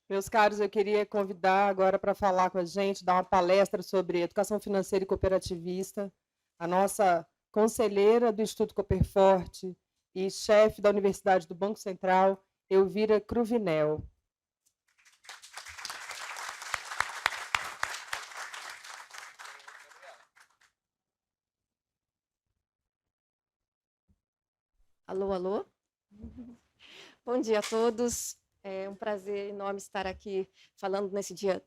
Meus caros, eu queria convidar agora para falar com a gente, dar uma palestra sobre educação financeira e cooperativista, a nossa conselheira do Instituto Cooperforte e chefe da Universidade do Banco Central, Elvira Cruvinel. Alô, alô. Bom dia a todos. É um prazer enorme estar aqui falando nesse dia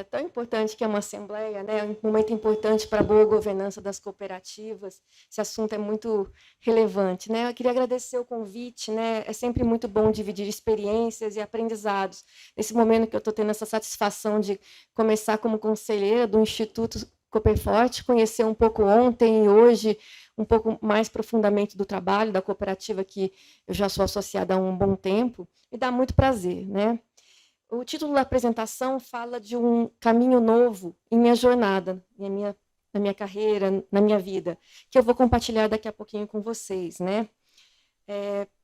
tão importante que é uma assembleia, né? Um momento importante para a boa governança das cooperativas. Esse assunto é muito relevante, né? Eu queria agradecer o convite, né? É sempre muito bom dividir experiências e aprendizados. Nesse momento que eu estou tendo essa satisfação de começar como conselheira do Instituto Cooperforte, conhecer um pouco ontem e hoje um pouco mais profundamente do trabalho da cooperativa que eu já sou associada há um bom tempo, me dá muito prazer, né? O título da apresentação fala de um caminho novo em minha jornada, na minha carreira, na minha vida, que eu vou compartilhar daqui a pouquinho com vocês, né?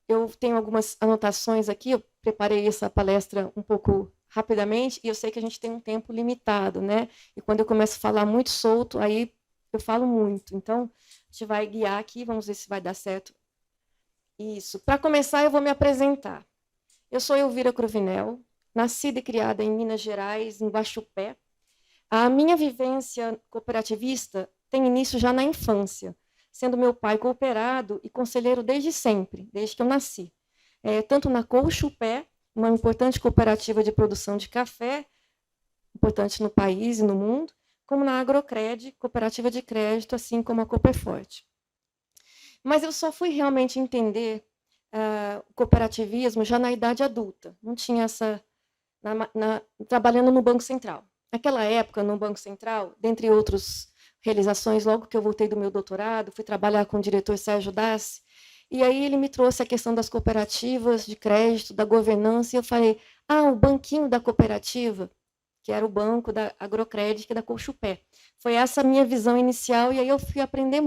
Eu tenho algumas anotações aqui, eu preparei essa palestra um pouco rapidamente, e eu sei que a gente tem um tempo limitado, né? E quando eu começo a falar muito solto, aí eu falo muito. Então, a gente vai guiar aqui, vamos ver se vai dar certo. Isso. Para começar, eu vou me apresentar. Eu sou Elvira Cruvinel, nascida e criada em Minas Gerais, em Guaxupé. A minha vivência cooperativista tem início já na infância, sendo meu pai cooperado e conselheiro desde sempre, desde que eu nasci. Tanto na Colchupé, uma importante cooperativa de produção de café, importante no país e no mundo, como na Agrocred, cooperativa de crédito, assim como a Cooperforte. Mas eu só fui realmente entender o cooperativismo já na idade adulta. Não tinha essa trabalhando no Banco Central. Naquela época, no Banco Central, dentre outras realizações, logo que eu voltei do meu doutorado, fui trabalhar com o diretor Sérgio Dassi, e aí ele me trouxe a questão das cooperativas de crédito, da governança, e eu falei, o banquinho da cooperativa, que era o banco da Agrocred, da Colchupé. Foi essa a minha visão inicial, e aí eu fui aprendi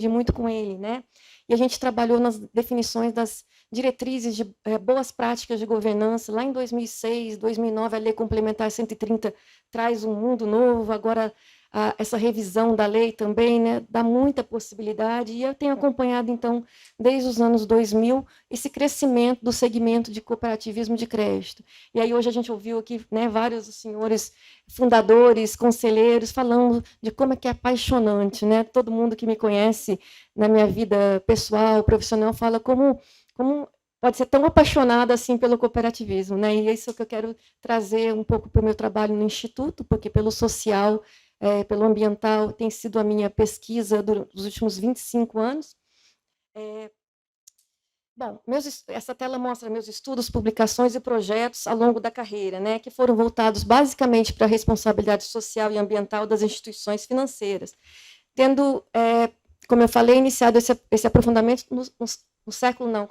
muito com ele, né? E a gente trabalhou nas definições das diretrizes de boas práticas de governança. Lá em 2006, 2009, a Lei Complementar 130 traz um mundo novo. Agora, essa revisão da lei também, né, dá muita possibilidade. E eu tenho acompanhado, então, desde os anos 2000, esse crescimento do segmento de cooperativismo de crédito. E aí hoje a gente ouviu aqui, né, vários senhores fundadores, conselheiros, falando de como é que é apaixonante, né? Todo mundo que me conhece na minha vida pessoal, profissional, fala como pode ser tão apaixonada assim pelo cooperativismo, né? E é isso que eu quero trazer um pouco para o meu trabalho no Instituto, porque pelo social, pelo ambiental, tem sido a minha pesquisa dos últimos 25 anos. Bom, essa tela mostra meus estudos, publicações e projetos ao longo da carreira, né, que foram voltados basicamente para a responsabilidade social e ambiental das instituições financeiras, tendo, como eu falei, iniciado esse aprofundamento no século, não,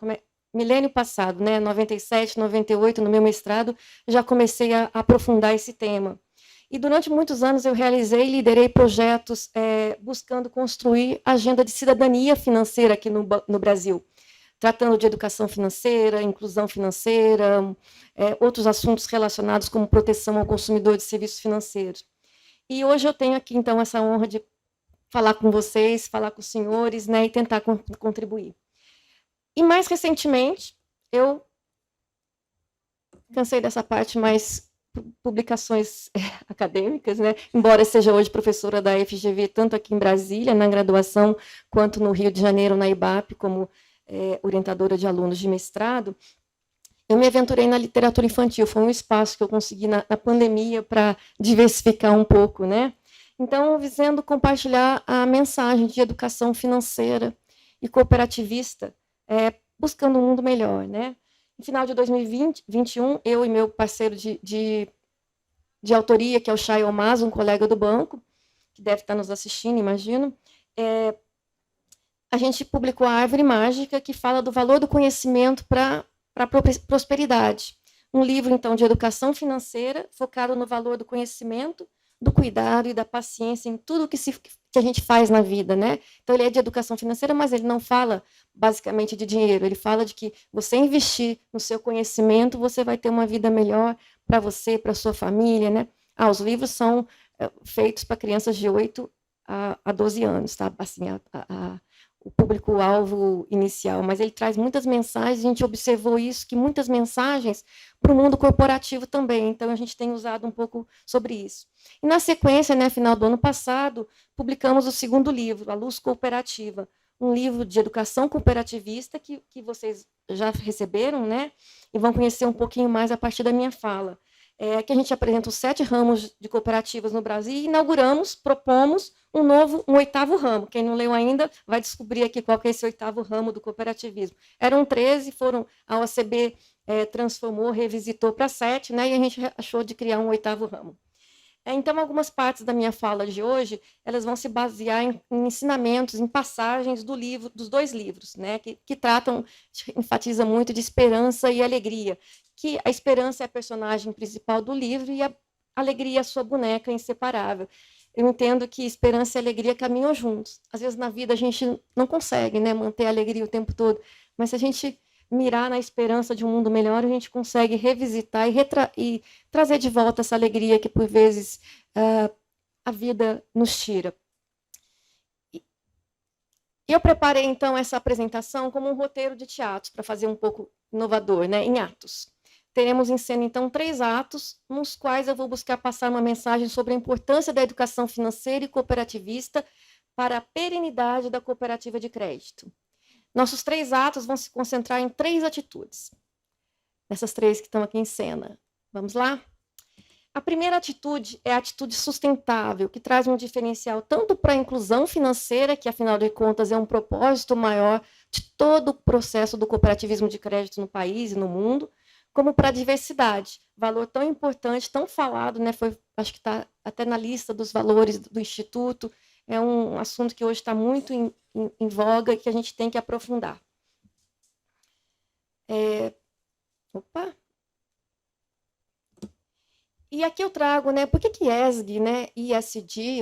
milênio passado, né, 97, 98, no meu mestrado, já comecei a aprofundar esse tema. E durante muitos anos eu realizei e liderei projetos buscando construir a agenda de cidadania financeira aqui no Brasil, tratando de educação financeira, inclusão financeira, outros assuntos relacionados como proteção ao consumidor de serviços financeiros. E hoje eu tenho aqui, então, essa honra de falar com vocês, falar com os senhores, né, e tentar contribuir. E mais recentemente, eu cansei dessa parte mais publicações acadêmicas, né? Embora seja hoje professora da FGV, tanto aqui em Brasília, na graduação, quanto no Rio de Janeiro, na IBAP, como orientadora de alunos de mestrado, eu me aventurei na literatura infantil. Foi um espaço que eu consegui na pandemia para diversificar um pouco, né? Então, visando compartilhar a mensagem de educação financeira e cooperativista, buscando um mundo melhor, né? No final de 2021, eu e meu parceiro de autoria, que é o Chay Omaz, um colega do banco, que deve estar nos assistindo, imagino, a gente publicou a Árvore Mágica, que fala do valor do conhecimento para a prosperidade. Um livro, então, de educação financeira, focado no valor do conhecimento do cuidado e da paciência em tudo que a gente faz na vida, né? Então, ele é de educação financeira, mas ele não fala basicamente de dinheiro, ele fala de que você investir no seu conhecimento, você vai ter uma vida melhor para você, para a sua família, né? Os livros são feitos para crianças de 8 a 12 anos, tá? Assim, o público-alvo inicial, mas ele traz muitas mensagens, a gente observou isso, que muitas mensagens para o mundo corporativo também, então a gente tem usado um pouco sobre isso. E na sequência, né, final do ano passado, publicamos o segundo livro, A Luz Cooperativa, um livro de educação cooperativista que vocês já receberam, né, e vão conhecer um pouquinho mais a partir da minha fala. Que a gente apresenta os 7 ramos de cooperativas no Brasil e inauguramos, propomos um 8º ramo. Quem não leu ainda vai descobrir aqui qual que é esse 8º ramo do cooperativismo. Eram 13, a OACB transformou, revisitou para 7, né, e a gente achou de criar um 8º ramo. Então, algumas partes da minha fala de hoje, elas vão se basear em ensinamentos, em passagens dos 2 livros, né, que tratam, enfatiza muito de esperança e alegria, que a esperança é a personagem principal do livro e a alegria é a sua boneca inseparável. Eu entendo que esperança e alegria caminham juntos. Às vezes, na vida, a gente não consegue, né, manter a alegria o tempo todo, mas se a gente mirar na esperança de um mundo melhor, a gente consegue revisitar e trazer de volta essa alegria que, por vezes, a vida nos tira. Eu preparei, então, essa apresentação como um roteiro de teatro, para fazer um pouco inovador, né, em atos. Teremos em cena, então, 3 atos, nos quais eu vou buscar passar uma mensagem sobre a importância da educação financeira e cooperativista para a perenidade da cooperativa de crédito. Nossos 3 atos vão se concentrar em 3 atitudes. Essas 3 que estão aqui em cena. Vamos lá? A primeira atitude é a atitude sustentável, que traz um diferencial tanto para a inclusão financeira, que, afinal de contas, é um propósito maior de todo o processo do cooperativismo de crédito no país e no mundo, como para a diversidade, valor tão importante, tão falado, né? Acho que está até na lista dos valores do Instituto, é um assunto que hoje está muito em voga e que a gente tem que aprofundar. Opa! E aqui eu trago, né, por que ESG, né, ISG,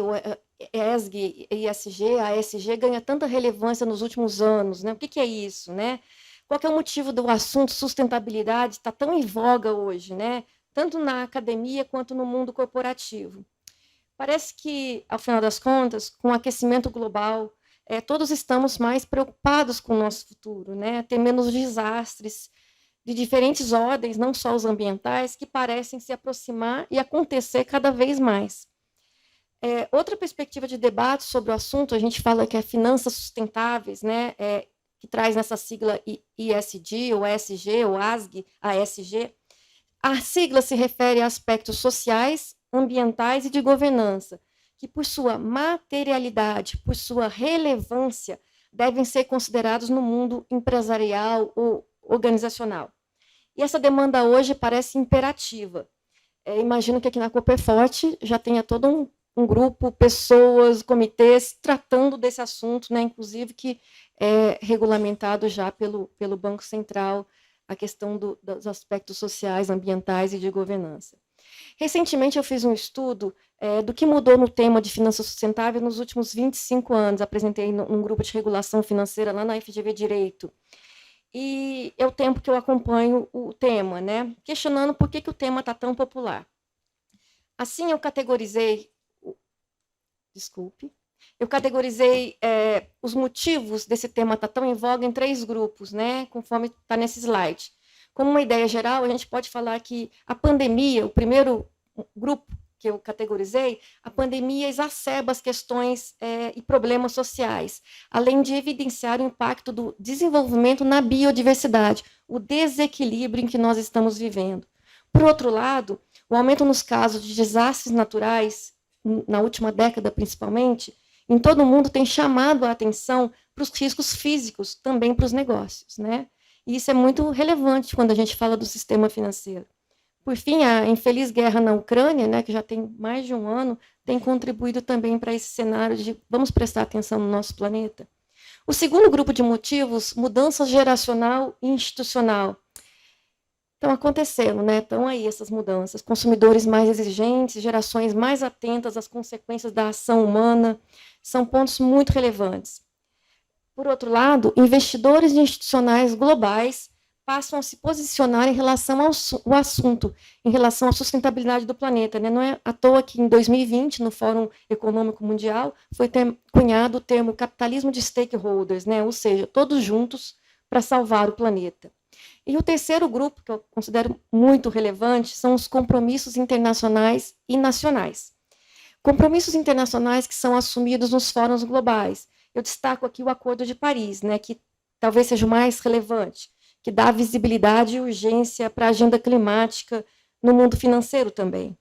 ESG, ISG, ASG ganha tanta relevância nos últimos anos, né? O que é isso, né? Qual que é o motivo do assunto sustentabilidade estar tão em voga hoje, né? Tanto na academia quanto no mundo corporativo? Parece que, ao final das contas, com o aquecimento global, todos estamos mais preocupados com o nosso futuro, né? Ter menos desastres de diferentes ordens, não só os ambientais, que parecem se aproximar e acontecer cada vez mais. Outra perspectiva de debate sobre o assunto, a gente fala que é finanças sustentáveis, né? Que traz nessa sigla ISG, ou ESG, ou ASG, ASG. A sigla se refere a aspectos sociais, ambientais e de governança, que, por sua materialidade, por sua relevância, devem ser considerados no mundo empresarial ou organizacional. E essa demanda hoje parece imperativa. Imagino que aqui na Cooperforte já tenha todo um grupo, pessoas, comitês, tratando desse assunto, né, inclusive que é regulamentado já pelo Banco Central, a questão dos aspectos sociais, ambientais e de governança. Recentemente, eu fiz um estudo do que mudou no tema de finanças sustentáveis nos últimos 25 anos. Apresentei num grupo de regulação financeira lá na FGV Direito. E é o tempo que eu acompanho o tema, né? Questionando por que o tema está tão popular. Assim, eu categorizei... Desculpe. Eu categorizei os motivos desse tema estar tão em voga em 3 grupos, né? Conforme está nesse slide. Como uma ideia geral, a gente pode falar que a pandemia, o primeiro grupo que eu categorizei, a pandemia exacerba as questões e problemas sociais, além de evidenciar o impacto do desenvolvimento na biodiversidade, o desequilíbrio em que nós estamos vivendo. Por outro lado, o aumento nos casos de desastres naturais, na última década principalmente, em todo o mundo tem chamado a atenção para os riscos físicos, também para os negócios, né? E isso é muito relevante quando a gente fala do sistema financeiro. Por fim, a infeliz guerra na Ucrânia, né, que já tem mais de um ano, tem contribuído também para esse cenário de vamos prestar atenção no nosso planeta. O segundo grupo de motivos, mudança geracional e institucional. Estão acontecendo, né? Estão aí essas mudanças. Consumidores mais exigentes, gerações mais atentas às consequências da ação humana, são pontos muito relevantes. Por outro lado, investidores institucionais globais passam a se posicionar em relação ao assunto, em relação à sustentabilidade do planeta. Né? Não é à toa que, em 2020, no Fórum Econômico Mundial, foi cunhado o termo capitalismo de stakeholders, né? Ou seja, todos juntos para salvar o planeta. E o terceiro grupo, que eu considero muito relevante, são os compromissos internacionais e nacionais. Compromissos internacionais que são assumidos nos fóruns globais. Eu destaco aqui o Acordo de Paris, né, que talvez seja o mais relevante, que dá visibilidade e urgência para a agenda climática no mundo financeiro também.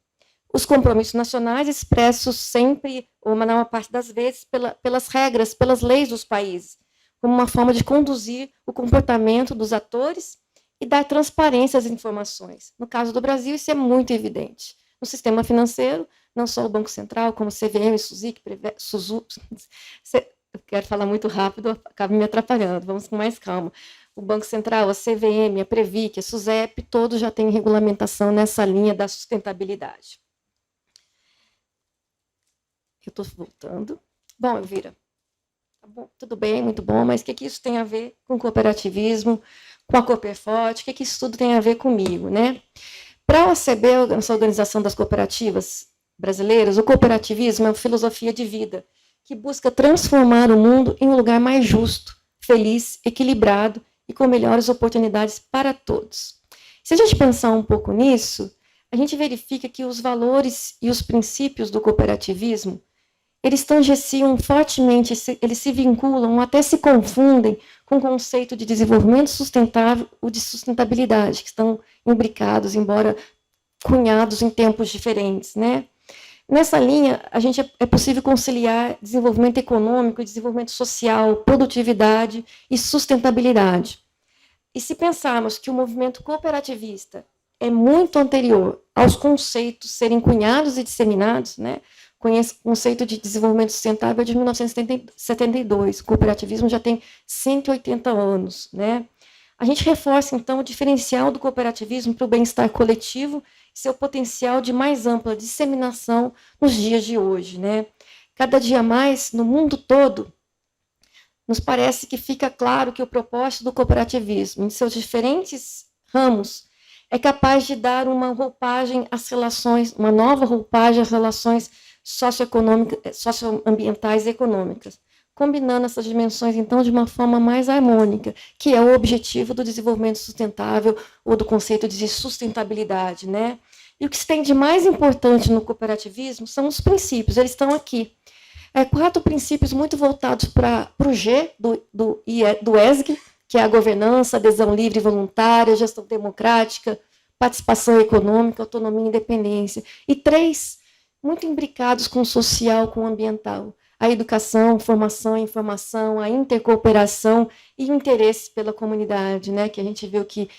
Os compromissos nacionais expressos sempre, ou na maior parte das vezes, pelas regras, pelas leis dos países, como uma forma de conduzir o comportamento dos atores e dar transparência às informações. No caso do Brasil, isso é muito evidente. No sistema financeiro, não só o Banco Central, como o CVM, SUSIC, eu quero falar muito rápido, acaba me atrapalhando, vamos com mais calma. O Banco Central, a CVM, a Previc, a SUSEP, todos já têm regulamentação nessa linha da sustentabilidade. Eu estou voltando. Bom, Elvira, tá bom, tudo bem, muito bom, mas o que isso tem a ver com cooperativismo, com a Cooperforte, o que isso tudo tem a ver comigo, né? Para a OCB, essa Organização das Cooperativas Brasileiras, o cooperativismo é uma filosofia de vida que busca transformar o mundo em um lugar mais justo, feliz, equilibrado e com melhores oportunidades para todos. Se a gente pensar um pouco nisso, a gente verifica que os valores e os princípios do cooperativismo, eles tangenciam fortemente, eles se vinculam, até se confundem com o conceito de desenvolvimento sustentável ou de sustentabilidade, que estão imbricados, embora cunhados em tempos diferentes, né? Nessa linha, é possível conciliar desenvolvimento econômico, desenvolvimento social, produtividade e sustentabilidade. E se pensarmos que o movimento cooperativista é muito anterior aos conceitos serem cunhados e disseminados, né? O conceito de desenvolvimento sustentável é de 1972, o cooperativismo já tem 180 anos, né? A gente reforça, então, o diferencial do cooperativismo para o bem-estar coletivo e seu potencial de mais ampla disseminação nos dias de hoje, né? Cada dia mais, no mundo todo, nos parece que fica claro que o propósito do cooperativismo, em seus diferentes ramos, é capaz de dar uma roupagem às relações, uma nova roupagem às relações socioambientais e econômicas, combinando essas dimensões, então, de uma forma mais harmônica, que é o objetivo do desenvolvimento sustentável ou do conceito de sustentabilidade, né? E o que se tem de mais importante no cooperativismo são os princípios, eles estão aqui. 4 princípios muito voltados para o G do ESG, que é a governança, adesão livre e voluntária, gestão democrática, participação econômica, autonomia e independência. E 3 muito imbricados com o social, com o ambiental. A educação, formação, informação, a intercooperação e o interesse pela comunidade, né? Que a gente viu que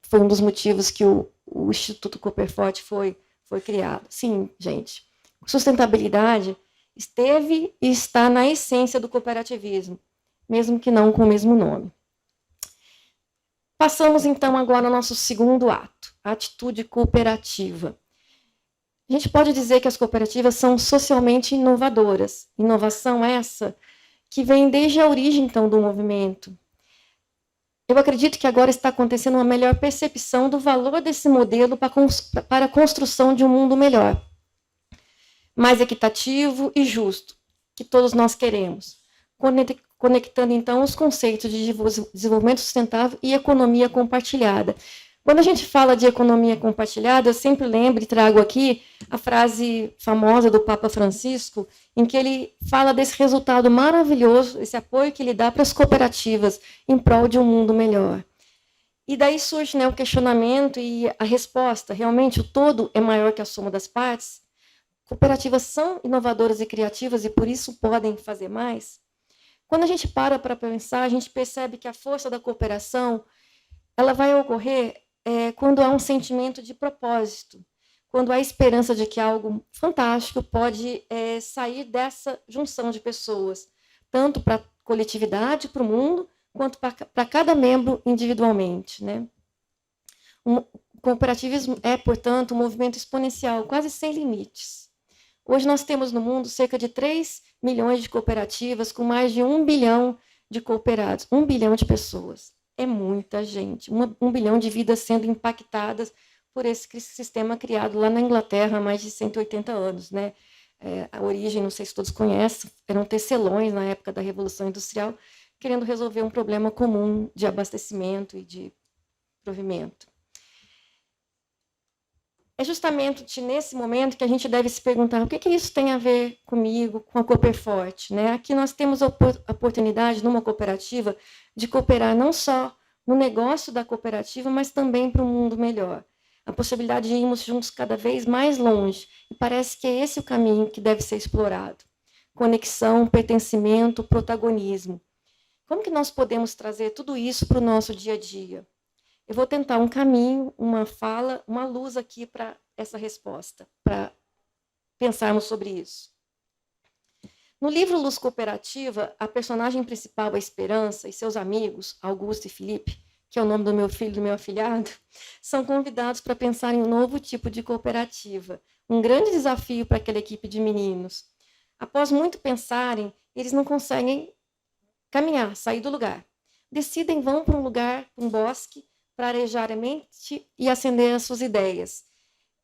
foi um dos motivos que o Instituto Cooperforte foi criado. Sim, gente, sustentabilidade esteve e está na essência do cooperativismo, mesmo que não com o mesmo nome. Passamos, então, agora ao nosso segundo ato, a atitude cooperativa. A gente pode dizer que as cooperativas são socialmente inovadoras. Inovação essa que vem desde a origem, então, do movimento. Eu acredito que agora está acontecendo uma melhor percepção do valor desse modelo para a construção de um mundo melhor, mais equitativo e justo, que todos nós queremos, conectando, então, os conceitos de desenvolvimento sustentável e economia compartilhada. Quando a gente fala de economia compartilhada, eu sempre lembro e trago aqui a frase famosa do Papa Francisco, em que ele fala desse resultado maravilhoso, esse apoio que ele dá para as cooperativas em prol de um mundo melhor. E daí surge, né, o questionamento e a resposta. Realmente, o todo é maior que a soma das partes? Cooperativas são inovadoras e criativas e, por isso, podem fazer mais? Quando a gente para pensar, a gente percebe que a força da cooperação ela vai ocorrer quando há um sentimento de propósito, quando há esperança de que algo fantástico pode sair dessa junção de pessoas, tanto para a coletividade, para o mundo, quanto para cada membro individualmente, né? O cooperativismo é, portanto, um movimento exponencial, quase sem limites. Hoje nós temos no mundo cerca de 3 milhões de cooperativas, com mais de 1 bilhão de cooperados, 1 bilhão de pessoas. É muita gente, 1 bilhão de vidas sendo impactadas por esse sistema criado lá na Inglaterra há mais de 180 anos. Né? A origem, não sei se todos conhecem, eram tecelões na época da Revolução Industrial, querendo resolver um problema comum de abastecimento e de provimento. É justamente nesse momento que a gente deve se perguntar o que isso tem a ver comigo, com a Cooperforte. Né? Aqui nós temos a oportunidade, numa cooperativa, de cooperar não só no negócio da cooperativa, mas também para um mundo melhor. A possibilidade de irmos juntos cada vez mais longe. E parece que é esse o caminho que deve ser explorado. Conexão, pertencimento, protagonismo. Como que nós podemos trazer tudo isso para o nosso dia a dia? Eu vou tentar um caminho, uma fala, uma luz aqui para essa resposta, para pensarmos sobre isso. No livro Luz Cooperativa, a personagem principal, a Esperança, e seus amigos, Augusto e Felipe, que é o nome do meu filho e do meu afilhado, são convidados para pensar em um novo tipo de cooperativa, um grande desafio para aquela equipe de meninos. Após muito pensarem, eles não conseguem caminhar, sair do lugar. Decidem, vão para um lugar, um bosque, para arejar a mente e acender as suas ideias.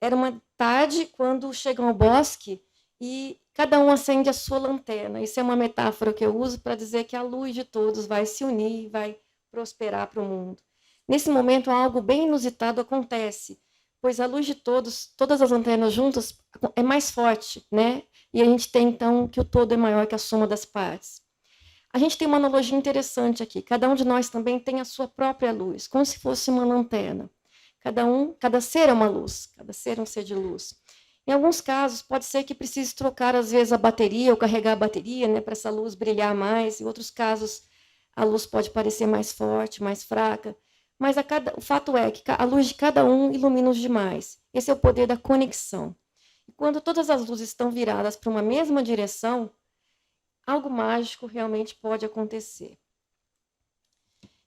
Era uma tarde quando chegam ao bosque e cada um acende a sua lanterna. Isso é uma metáfora que eu uso para dizer que a luz de todos vai se unir e vai prosperar para o mundo. Nesse momento, algo bem inusitado acontece, pois a luz de todos, todas as lanternas juntas, é mais forte, né? E a gente tem, então, que o todo é maior que a soma das partes. A gente tem uma analogia interessante aqui. Cada um de nós também tem a sua própria luz, como se fosse uma lanterna. Cada ser é uma luz, cada ser é um ser de luz. Em alguns casos, pode ser que precise trocar, às vezes, a bateria ou carregar a bateria, né, para essa luz brilhar mais. Em outros casos, a luz pode parecer mais forte, mais fraca. Mas o fato é que a luz de cada um ilumina os demais. Esse é o poder da conexão. E quando todas as luzes estão viradas para uma mesma direção, algo mágico realmente pode acontecer.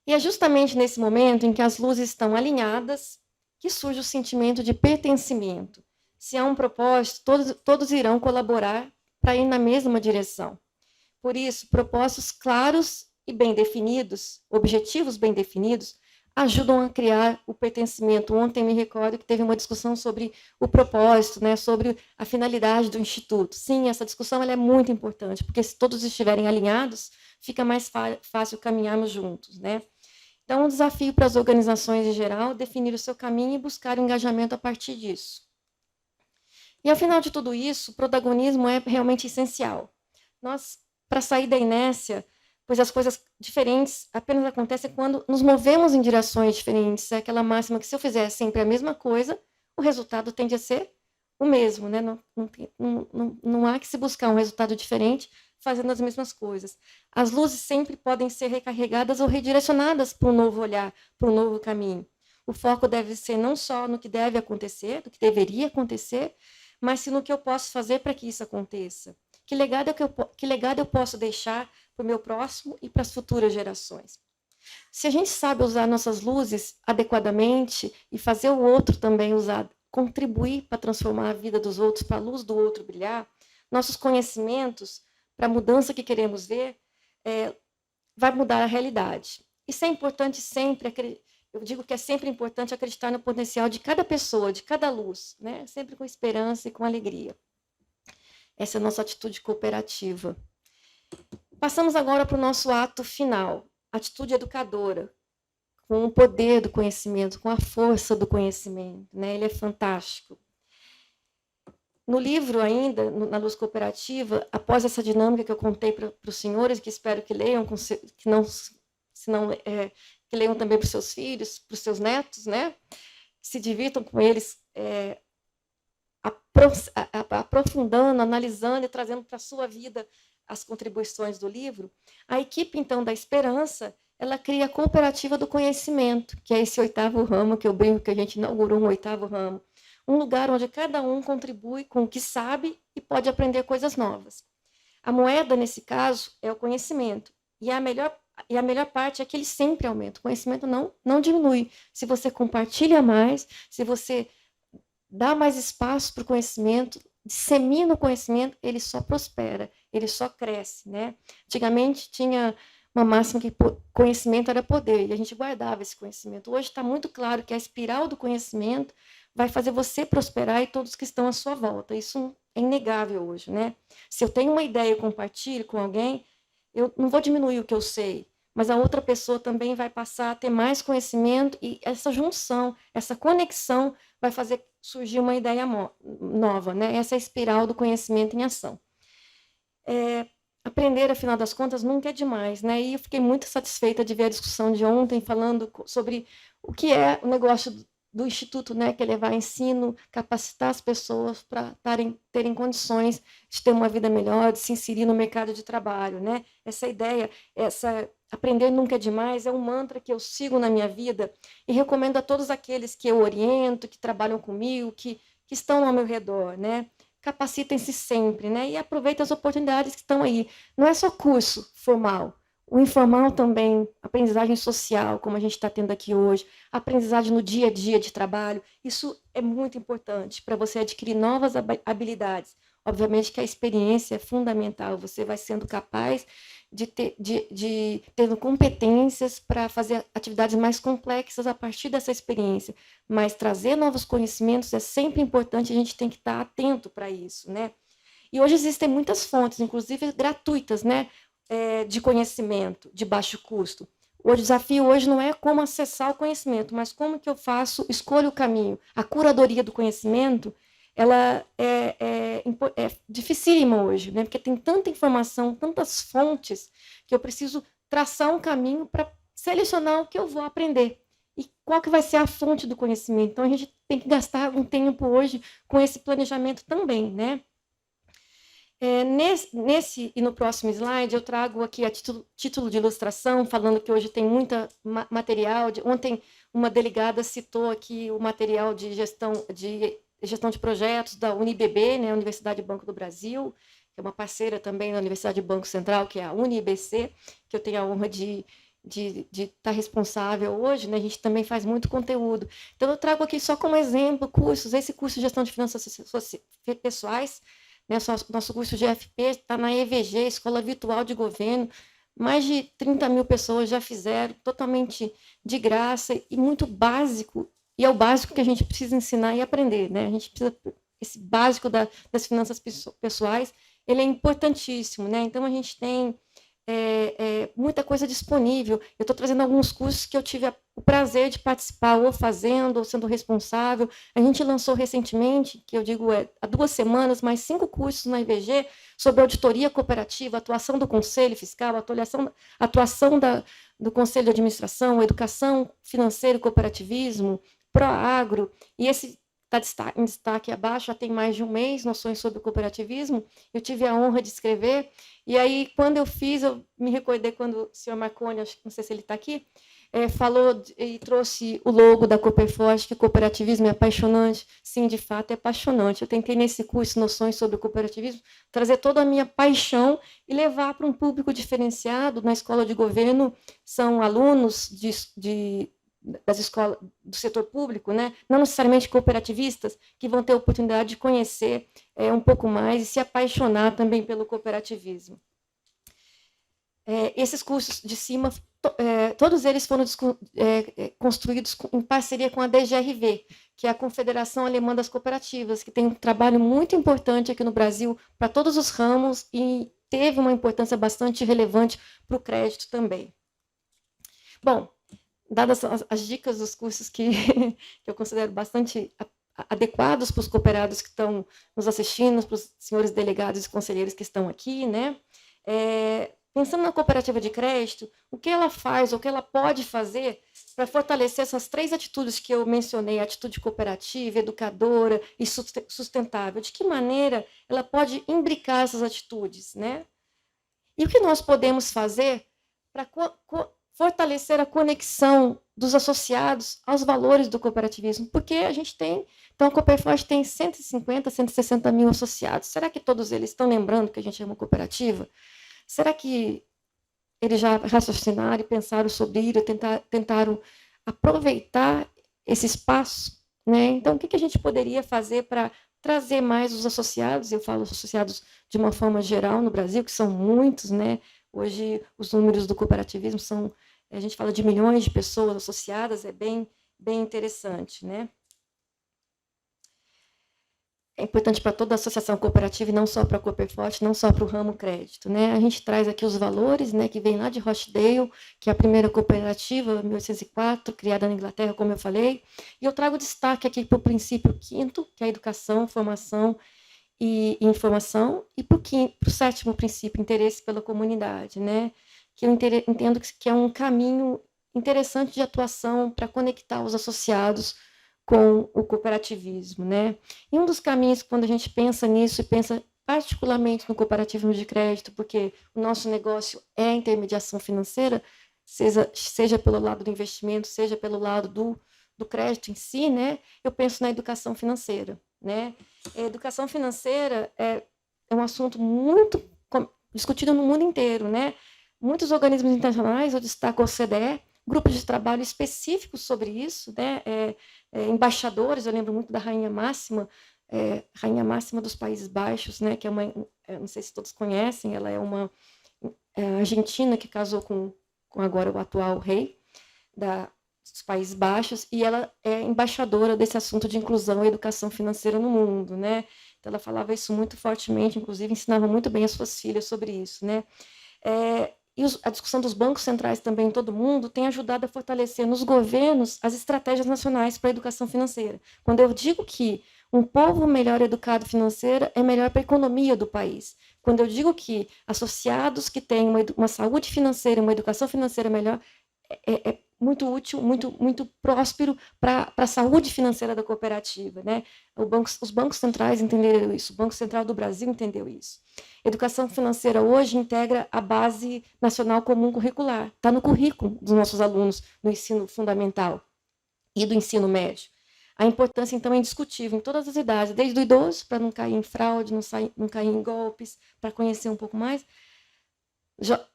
E é justamente nesse momento em que as luzes estão alinhadas que surge o sentimento de pertencimento. Se há um propósito, todos irão colaborar para ir na mesma direção. Por isso, propósitos claros e bem definidos, objetivos bem definidos, ajudam a criar o pertencimento. Ontem me recordo que teve uma discussão sobre o propósito, né, sobre a finalidade do Instituto. Sim, essa discussão ela é muito importante, porque se todos estiverem alinhados, fica mais fácil caminharmos juntos. Né? Então, um desafio para as organizações em geral, definir o seu caminho e buscar o engajamento a partir disso. E, ao final de tudo isso, o protagonismo é realmente essencial. Nós, para sair da inércia, pois as coisas diferentes apenas acontecem quando nos movemos em direções diferentes. É aquela máxima que, se eu fizer sempre a mesma coisa, o resultado tende a ser o mesmo. Né? Não há que se buscar um resultado diferente fazendo as mesmas coisas. As luzes sempre podem ser recarregadas ou redirecionadas para um novo olhar, para um novo caminho. O foco deve ser não só no que deve acontecer, do que deveria acontecer, mas sim no que eu posso fazer para que isso aconteça. Que legado eu posso deixar para o meu próximo e para as futuras gerações? Se a gente sabe usar nossas luzes adequadamente e fazer o outro também usar, contribuir para transformar a vida dos outros, para a luz do outro brilhar, nossos conhecimentos para a mudança que queremos ver, vai mudar a realidade. Isso é importante sempre, eu digo que é sempre importante acreditar no potencial de cada pessoa, de cada luz, né? Sempre com esperança e com alegria. Essa é a nossa atitude cooperativa. Passamos agora para o nosso ato final, atitude educadora, com o poder do conhecimento, com a força do conhecimento. Né? Ele é fantástico. No livro ainda, na Luz Cooperativa, após essa dinâmica que eu contei para os senhores, que espero que leiam, que leiam também para os seus filhos, para os seus netos, né? Que se divirtam com eles, aprofundando, analisando e trazendo para a sua vida as contribuições do livro, a equipe, então, da Esperança, ela cria a Cooperativa do Conhecimento, que é esse 8º ramo, que eu brinco que a gente inaugurou um 8º ramo. Um lugar onde cada um contribui com o que sabe e pode aprender coisas novas. A moeda, nesse caso, é o conhecimento. E a melhor E a melhor parte é que ele sempre aumenta. O conhecimento não diminui. Se você compartilha mais, se você dá mais espaço para o conhecimento, dissemina o conhecimento, ele só prospera, ele só cresce, né? Antigamente tinha uma máxima que conhecimento era poder, e a gente guardava esse conhecimento. Hoje está muito claro que a espiral do conhecimento vai fazer você prosperar e todos que estão à sua volta. Isso é inegável hoje, né? Se eu tenho uma ideia e compartilho com alguém, eu não vou diminuir o que eu sei, mas a outra pessoa também vai passar a ter mais conhecimento, e essa junção, essa conexão vai fazer surgir uma ideia nova, né? Essa é a espiral do conhecimento em ação. Aprender, afinal das contas, nunca é demais, né? E eu fiquei muito satisfeita de ver a discussão de ontem falando sobre o que é o negócio do Instituto, né? Que é levar ensino, capacitar as pessoas para terem condições de ter uma vida melhor, de se inserir no mercado de trabalho, né? Essa ideia, aprender nunca é demais, é um mantra que eu sigo na minha vida e recomendo a todos aqueles que eu oriento, que trabalham comigo, que estão ao meu redor, né? Capacitem-se sempre, né? E aproveitem as oportunidades que estão aí. Não é só curso formal, o informal também, aprendizagem social, como a gente está tendo aqui hoje, aprendizagem no dia a dia de trabalho, isso é muito importante para você adquirir novas habilidades. Obviamente que a experiência é fundamental, você vai sendo capaz de ter competências para fazer atividades mais complexas a partir dessa experiência, mas trazer novos conhecimentos é sempre importante, a gente tem que estar atento para isso, né? E hoje existem muitas fontes, inclusive gratuitas, né, de conhecimento de baixo custo. O desafio hoje não é como acessar o conhecimento, mas como que eu escolho o caminho. A curadoria do conhecimento, ela é dificílima hoje, né? Porque tem tanta informação, tantas fontes, que eu preciso traçar um caminho para selecionar o que eu vou aprender. E qual que vai ser a fonte do conhecimento. Então, a gente tem que gastar um tempo hoje com esse planejamento também, né? Nesse e no próximo slide, eu trago aqui a título de ilustração, falando que hoje tem muita material. Ontem, uma delegada citou aqui o material de gestão de projetos da UniBB, né, Universidade Banco do Brasil, que é uma parceira também da Universidade Banco Central, que é a UniBC, que eu tenho a honra de estar responsável hoje, né? A gente também faz muito conteúdo. Então, eu trago aqui só como exemplo cursos. Esse curso de gestão de finanças pessoais, né, nosso curso de FP está na EVG, Escola Virtual de Governo. Mais de 30 mil pessoas já fizeram, totalmente de graça e muito básico. E é o básico que a gente precisa ensinar e aprender, né? A gente precisa, esse básico das finanças pessoais, ele é importantíssimo, né? Então, a gente tem muita coisa disponível. Eu estou trazendo alguns cursos que eu tive o prazer de participar, ou fazendo, ou sendo responsável. A gente lançou recentemente, que eu digo há 2 semanas, mais 5 cursos na IVG sobre auditoria cooperativa, atuação do Conselho Fiscal, atuação do Conselho de Administração, educação financeira e cooperativismo, Proagro, e esse está em destaque abaixo, já tem mais de um mês, Noções sobre o Cooperativismo. Eu tive a honra de escrever, e aí, quando eu fiz, eu me recordei quando o senhor Marconi, não sei se ele está aqui, falou e trouxe o logo da Cooperforte, que o cooperativismo é apaixonante. Sim, de fato, é apaixonante. Eu tentei, nesse curso, Noções sobre o Cooperativismo, trazer toda a minha paixão e levar para um público diferenciado. Na escola de governo, são alunos das escolas do setor público, né? Não necessariamente cooperativistas, que vão ter a oportunidade de conhecer um pouco mais e se apaixonar também pelo cooperativismo. Esses cursos de cima, todos eles foram construídos em parceria com a DGRV, que é a Confederação Alemã das Cooperativas, que tem um trabalho muito importante aqui no Brasil para todos os ramos e teve uma importância bastante relevante para o crédito também. Bom, dadas as dicas dos cursos que eu considero bastante adequados para os cooperados que estão nos assistindo, para os senhores delegados e conselheiros que estão aqui, né? Pensando na cooperativa de crédito, o que ela faz, o que ela pode fazer para fortalecer essas 3 atitudes que eu mencionei, atitude cooperativa, educadora e sustentável? De que maneira ela pode imbricar essas atitudes, né? E o que nós podemos fazer para fortalecer a conexão dos associados aos valores do cooperativismo, porque a gente tem, então a Cooperforte tem 150, 160 mil associados. Será que todos eles estão lembrando que a gente é uma cooperativa? Será que eles já raciocinaram e pensaram sobre isso, tentaram aproveitar esse espaço, né? Então, o que a gente poderia fazer para trazer mais os associados? Eu falo associados de uma forma geral no Brasil, que são muitos, né? Hoje, os números do cooperativismo são, a gente fala de milhões de pessoas associadas, é bem interessante, né? É importante para toda a associação cooperativa e não só para a Cooperforte, não só para o ramo crédito, né? A gente traz aqui os valores, né, que vem lá de Rochdale, que é a primeira cooperativa, 1804, criada na Inglaterra, como eu falei, e eu trago destaque aqui para o princípio quinto, que é a educação, formação e informação, e para o sétimo princípio, interesse pela comunidade, né? Que eu entendo que é um caminho interessante de atuação para conectar os associados com o cooperativismo, né? E um dos caminhos, quando a gente pensa nisso e pensa particularmente no cooperativismo de crédito, porque o nosso negócio é a intermediação financeira, seja pelo lado do investimento, seja pelo lado do crédito em si, né? Eu penso na educação financeira, né? A educação financeira é um assunto muito discutido no mundo inteiro, né? Muitos organismos internacionais, eu destaco a OCDE, grupos de trabalho específicos sobre isso, né? Embaixadores, eu lembro muito da Rainha Máxima dos Países Baixos, né? Que é uma, não sei se todos conhecem, ela é uma argentina que casou com agora o atual rei dos Países Baixos, e ela é embaixadora desse assunto de inclusão e educação financeira no mundo, né? Então, ela falava isso muito fortemente, inclusive ensinava muito bem as suas filhas sobre isso, né? E a discussão dos bancos centrais também em todo o mundo tem ajudado a fortalecer nos governos as estratégias nacionais para a educação financeira. Quando eu digo que um povo melhor educado financeira é melhor para a economia do país. Quando eu digo que associados que têm uma saúde financeira, uma educação financeira melhor, é muito útil, muito próspero para a saúde financeira da cooperativa, né? Os bancos centrais entenderam isso, o Banco Central do Brasil entendeu isso. Educação financeira hoje integra a Base Nacional Comum Curricular, está no currículo dos nossos alunos no ensino fundamental e do ensino médio. A importância, então, é indiscutível em todas as idades, desde o idoso, para não cair em fraude, não cair em golpes, para conhecer um pouco mais.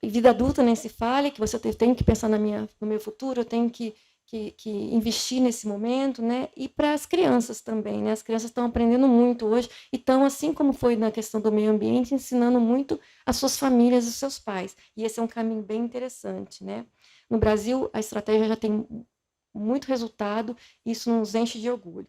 Vida adulta nem se fale, que você tem que pensar no meu futuro, eu tenho que investir nesse momento, né? E para as crianças também, né? As crianças estão aprendendo muito hoje e estão, assim como foi na questão do meio ambiente, ensinando muito as suas famílias e os seus pais. E esse é um caminho bem interessante, né? No Brasil, a estratégia já tem muito resultado e isso nos enche de orgulho.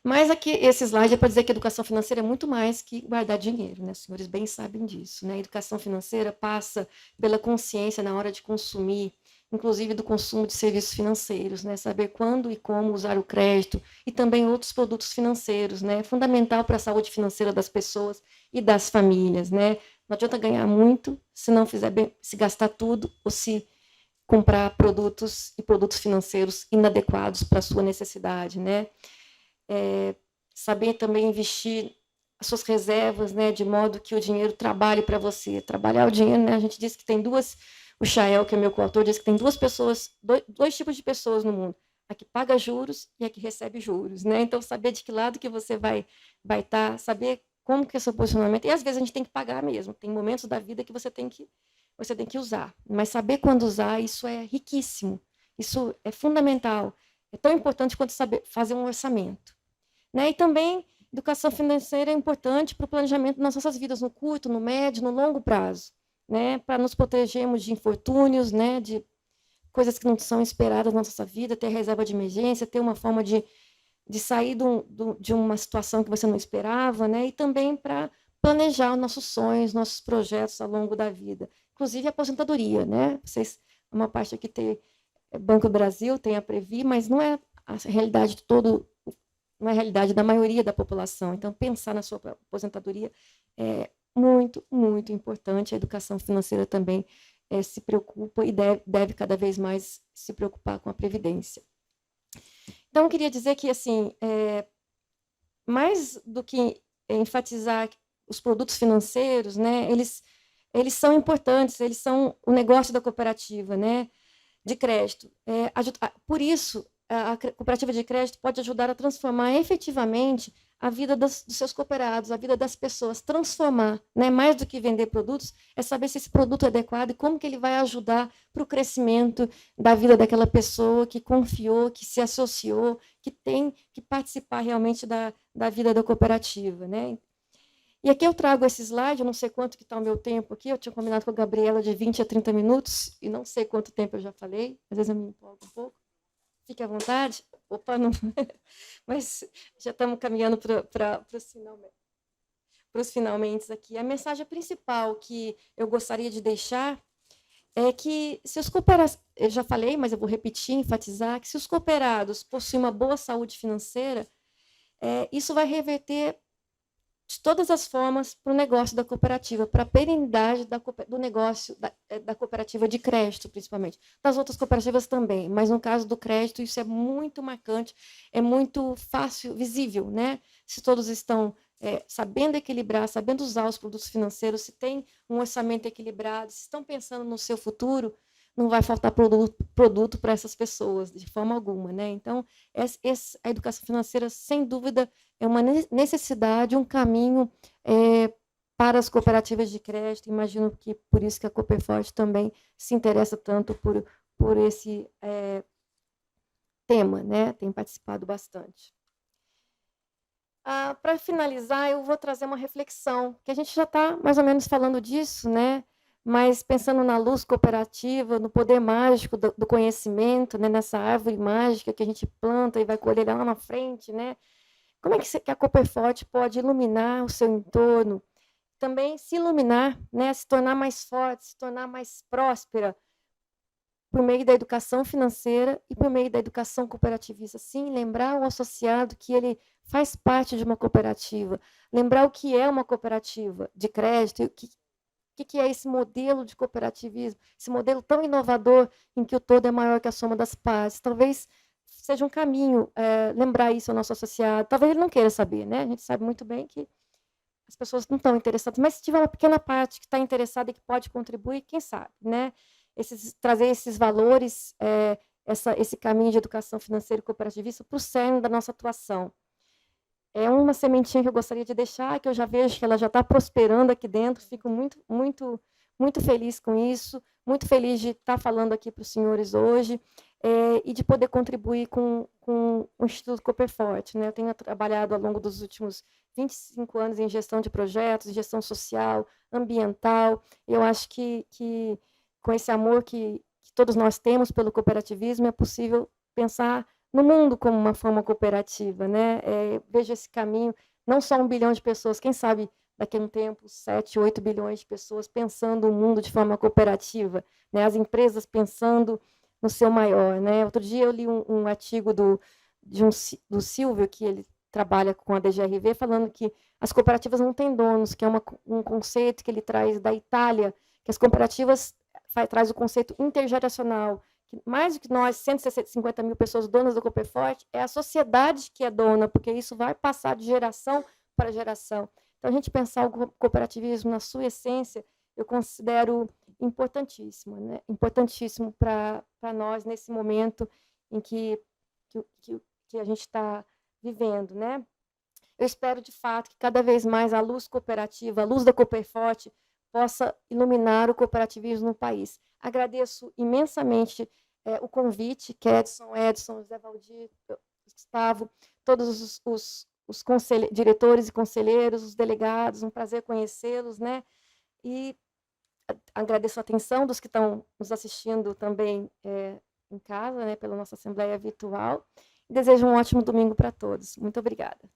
Mas aqui, esse slide é para dizer que a educação financeira é muito mais que guardar dinheiro, né? Os senhores bem sabem disso, né? A educação financeira passa pela consciência na hora de consumir, inclusive do consumo de serviços financeiros, né? Saber quando e como usar o crédito e também outros produtos financeiros, né? É fundamental para a saúde financeira das pessoas e das famílias, né? Não adianta ganhar muito se não fizer bem, se gastar tudo ou se comprar produtos financeiros inadequados para a sua necessidade, né? Saber também investir as suas reservas, né, de modo que o dinheiro trabalhe para você. Trabalhar o dinheiro, né, a gente diz que tem o Chael, que é meu coautor, diz que tem dois tipos de pessoas no mundo, a que paga juros e a que recebe juros, né? Então, saber de que lado que você vai estar, saber como que é o seu posicionamento, e às vezes a gente tem que pagar mesmo, tem momentos da vida que você tem que usar, mas saber quando usar, isso é riquíssimo, isso é fundamental, é tão importante quanto saber fazer um orçamento. Né? E também, educação financeira é importante para o planejamento das nossas vidas no curto, no médio, no longo prazo, né? Para nos protegermos de infortúnios, né? De coisas que não são esperadas na nossa vida, ter reserva de emergência, ter uma forma de sair de uma situação que você não esperava, né? E também para planejar os nossos sonhos, nossos projetos ao longo da vida, inclusive a aposentadoria, né? Uma parte aqui tem Banco do Brasil, tem a Previ, mas não é a realidade de não é a realidade da maioria da população. Então, pensar na sua aposentadoria é muito, muito importante. A educação financeira também se preocupa e deve cada vez mais se preocupar com a previdência. Então, eu queria dizer que, assim, mais do que enfatizar os produtos financeiros, né, eles são importantes, eles são o negócio da cooperativa, né, de crédito. Por isso, a cooperativa de crédito pode ajudar a transformar efetivamente a vida dos seus cooperados, a vida das pessoas, transformar, né? Mais do que vender produtos, é saber se esse produto é adequado e como que ele vai ajudar para o crescimento da vida daquela pessoa que confiou, que se associou, que tem que participar realmente da vida da cooperativa, né? E aqui eu trago esse slide, eu não sei quanto que está o meu tempo aqui, eu tinha combinado com a Gabriela de 20 a 30 minutos, e não sei quanto tempo eu já falei, às vezes eu me empolgo um pouco. Fique à vontade. Opa, não... Mas já estamos caminhando para os finalmente aqui. A mensagem principal que eu gostaria de deixar é que, se os cooperados, eu já falei, mas eu vou repetir, enfatizar, que se os cooperados possuem uma boa saúde financeira, isso vai reverter de todas as formas para o negócio da cooperativa, para a perenidade do negócio da cooperativa de crédito, principalmente. Das outras cooperativas também, mas no caso do crédito, isso é muito marcante, é muito fácil, visível, né? Se todos estão sabendo equilibrar, sabendo usar os produtos financeiros, se tem um orçamento equilibrado, se estão pensando no seu futuro, não vai faltar produto para essas pessoas, de forma alguma, né? Então, a educação financeira, sem dúvida, é uma necessidade, um caminho para as cooperativas de crédito. Imagino que por isso que a Cooperforte também se interessa tanto por esse tema, né? Tem participado bastante. Para finalizar, eu vou trazer uma reflexão, que a gente já está mais ou menos falando disso, né? Mas pensando na luz cooperativa, no poder mágico do conhecimento, né? Nessa árvore mágica que a gente planta e vai colher lá na frente, né? Como é que a Cooperforte pode iluminar o seu entorno? Também se iluminar, né? Se tornar mais forte, se tornar mais próspera, por meio da educação financeira e por meio da educação cooperativista. Sim, lembrar o associado que ele faz parte de uma cooperativa, lembrar o que é uma cooperativa de crédito, o que é esse modelo de cooperativismo, esse modelo tão inovador em que o todo é maior que a soma das partes. Talvez seja um caminho lembrar isso ao nosso associado. Talvez ele não queira saber, né? A gente sabe muito bem que as pessoas não estão interessadas, mas se tiver uma pequena parte que está interessada e que pode contribuir, quem sabe, né? Trazer esses valores, esse caminho de educação financeira e cooperativista para o cerne da nossa atuação. É uma sementinha que eu gostaria de deixar, que eu já vejo que ela já está prosperando aqui dentro, fico muito, muito, muito feliz com isso, muito feliz de estar falando aqui para os senhores hoje, e de poder contribuir com o Instituto Cooperforte, né? Eu tenho trabalhado ao longo dos últimos 25 anos em gestão de projetos, gestão social, ambiental. Eu acho que com esse amor que todos nós temos pelo cooperativismo, é possível pensar no mundo como uma forma cooperativa, né? Vejo esse caminho, não só 1 bilhão de pessoas, quem sabe daqui a um tempo 7, 8 bilhões de pessoas pensando o mundo de forma cooperativa, né? As empresas pensando no seu maior, né? Outro dia eu li um artigo do Silvio, que ele trabalha com a DGRV, falando que as cooperativas não têm donos, que é um conceito que ele traz da Itália, que as cooperativas traz o conceito intergeracional, que mais do que nós, 150 mil pessoas donas do Cooperforte, é a sociedade que é dona, porque isso vai passar de geração para geração. Então, a gente pensar o cooperativismo na sua essência, eu considero importantíssimo, né? Importantíssimo para nós nesse momento em que a gente está vivendo, né? Eu espero, de fato, que cada vez mais a luz cooperativa, a luz da Cooperforte, possa iluminar o cooperativismo no país. Agradeço imensamente o convite, que Edson, José Valdir, Gustavo, todos os diretores e conselheiros, os delegados, um prazer conhecê-los, né? E agradeço a atenção dos que estão nos assistindo também em casa, né, pela nossa assembleia virtual. Desejo um ótimo domingo para todos. Muito obrigada.